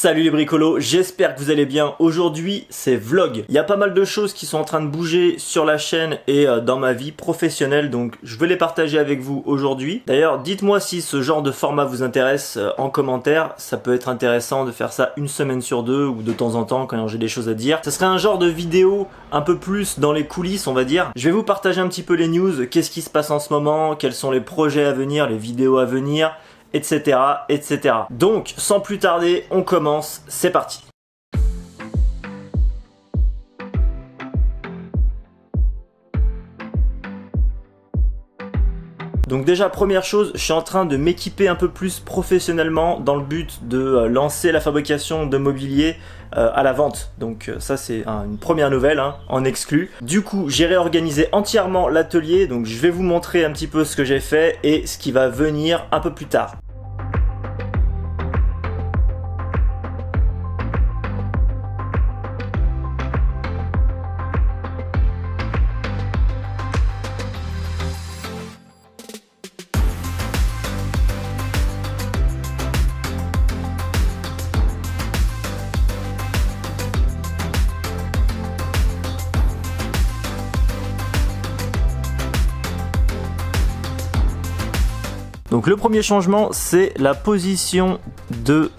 Salut les bricolos, j'espère que vous allez bien. Aujourd'hui c'est vlog. Il y a pas mal de choses qui sont en train de bouger sur la chaîne et dans ma vie professionnelle, donc je vais les partager avec vous aujourd'hui. D'ailleurs dites-moi si ce genre de format vous intéresse en commentaire. Ça peut être intéressant de faire ça une semaine sur deux ou de temps en temps quand j'ai des choses à dire. Ce serait un genre de vidéo un peu plus dans les coulisses, on va dire. Je vais vous partager un petit peu les news, qu'est-ce qui se passe en ce moment, quels sont les projets à venir, les vidéos à venir, etc, etc. Donc, sans plus tarder, on commence, c'est parti. Donc déjà, première chose, je suis en train de m'équiper un peu plus professionnellement dans le but de lancer la fabrication de mobilier à la vente. Donc ça c'est une première nouvelle en exclu. Du coup, j'ai réorganisé entièrement l'atelier, donc je vais vous montrer un petit peu ce que j'ai fait et ce qui va venir un peu plus tard. Donc le premier changement, c'est la position de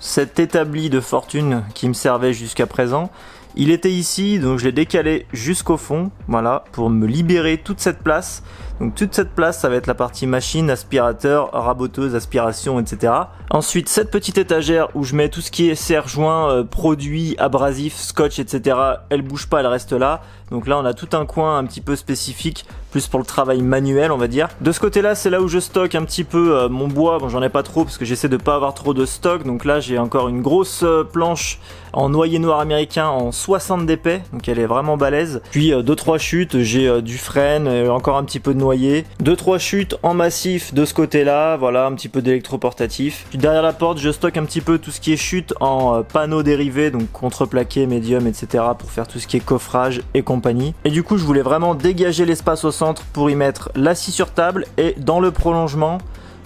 cet établi de fortune qui me servait jusqu'à présent. Il était ici, donc je l'ai décalé jusqu'au fond, voilà, pour me libérer toute cette place. Donc toute cette place, ça va être la partie machine, aspirateur, raboteuse, aspiration, etc. Ensuite, cette petite étagère où je mets tout ce qui est serre-joint, produits, abrasifs, scotch, etc. Elle bouge pas, elle reste là. Donc là, on a tout un coin un petit peu spécifique, plus pour le travail manuel, on va dire. De ce côté-là, c'est là où je stocke un petit peu mon bois. Bon, j'en ai pas trop parce que j'essaie de pas avoir trop de stock. Donc là, j'ai encore une grosse planche en noyer noir américain en 60 d'épais. Donc elle est vraiment balèze. Puis 2-3 chutes, j'ai du frêne, encore un petit peu de noyer. 2-3 chutes en massif de ce côté-là. Voilà, un petit peu d'électroportatif. Puis derrière la porte, je stocke un petit peu tout ce qui est chute en panneaux dérivés, donc contreplaqué, médium, etc. pour faire tout ce qui est coffrage et compagnie. Et du coup, je voulais vraiment dégager l'espace au centre pour y mettre la scie sur table, et dans le prolongement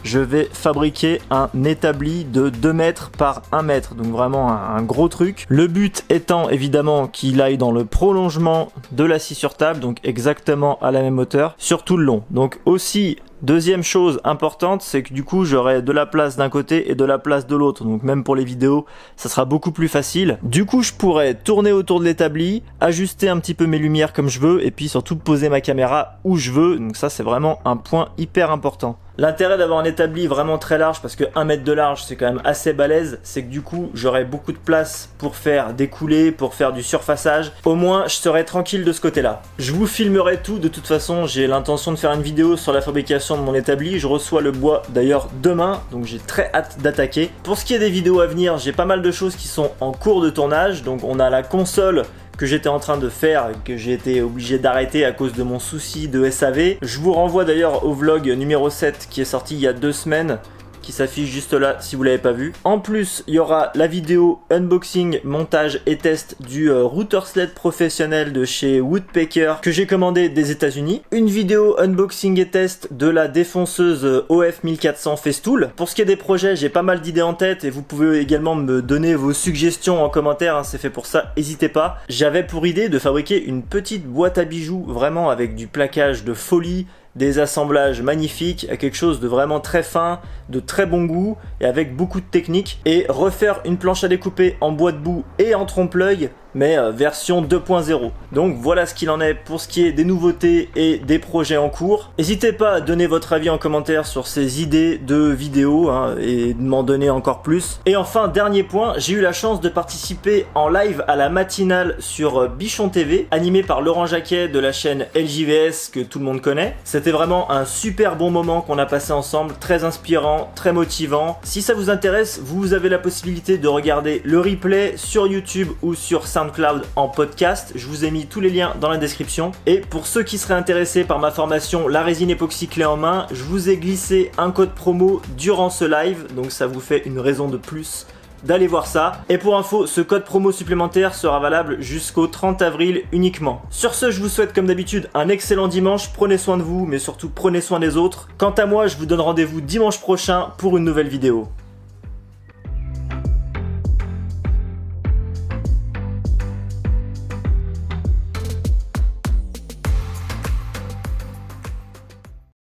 je vais fabriquer un établi de 2 mètres par 1 mètre, donc vraiment un gros truc. Le but étant évidemment qu'il aille dans le prolongement de la scie sur table, donc exactement à la même hauteur sur tout le long. Donc aussi, deuxième chose importante, c'est que du coup j'aurai de la place d'un côté et de la place de l'autre, donc même pour les vidéos ça sera beaucoup plus facile. Du coup je pourrais tourner autour de l'établi, ajuster un petit peu mes lumières comme je veux, et puis surtout poser ma caméra où je veux. Donc ça c'est vraiment un point hyper important. L'intérêt d'avoir un établi vraiment très large, parce que 1 mètre de large c'est quand même assez balèze, c'est que du coup j'aurai beaucoup de place pour faire des coulées, pour faire du surfaçage. Au moins je serai tranquille de ce côté là. Je vous filmerai tout, de toute façon j'ai l'intention de faire une vidéo sur la fabrication de mon établi. Je reçois le bois d'ailleurs demain, donc j'ai très hâte d'attaquer. Pour ce qui est des vidéos à venir, j'ai pas mal de choses qui sont en cours de tournage. Donc on a la console que j'étais en train de faire, que j'ai été obligé d'arrêter à cause de mon souci de SAV. Je vous renvoie d'ailleurs au vlog numéro 7 qui est sorti il y a 2 semaines, qui s'affiche juste là si vous l'avez pas vu. En plus, il y aura la vidéo unboxing, montage et test du router sled professionnel de chez Woodpecker que j'ai commandé des États-Unis. Une vidéo unboxing et test de la défonceuse OF 1400 Festool. Pour ce qui est des projets, j'ai pas mal d'idées en tête et vous pouvez également me donner vos suggestions en commentaire, c'est fait pour ça, n'hésitez pas. J'avais pour idée de fabriquer une petite boîte à bijoux, vraiment avec du plaquage de folie, des assemblages magnifiques, à quelque chose de vraiment très fin, de très bon goût et avec beaucoup de technique, et refaire une planche à découper en bois de boue et en trompe-l'œil, mais version 2.0. Donc voilà ce qu'il en est pour ce qui est des nouveautés et des projets en cours. N'hésitez pas à donner votre avis en commentaire sur ces idées de vidéos et de m'en donner encore plus. Et enfin, dernier point, j'ai eu la chance de participer en live à la matinale sur Bichon TV, animé par Laurent Jacquet de la chaîne LJVS que tout le monde connaît. C'était vraiment un super bon moment qu'on a passé ensemble, très inspirant, très motivant. Si ça vous intéresse, vous avez la possibilité de regarder le replay sur YouTube ou sur SoundCloud en podcast. Je vous ai mis tous les liens dans la description. Et pour ceux qui seraient intéressés par ma formation La résine époxy clé en main, je vous ai glissé un code promo durant ce live, donc ça vous fait une raison de plus d'aller voir ça. Et pour info, ce code promo supplémentaire sera valable jusqu'au 30 avril uniquement. Sur ce, je vous souhaite comme d'habitude un excellent dimanche, prenez soin de vous, mais surtout prenez soin des autres. Quant à moi, je vous donne rendez-vous dimanche prochain pour une nouvelle vidéo.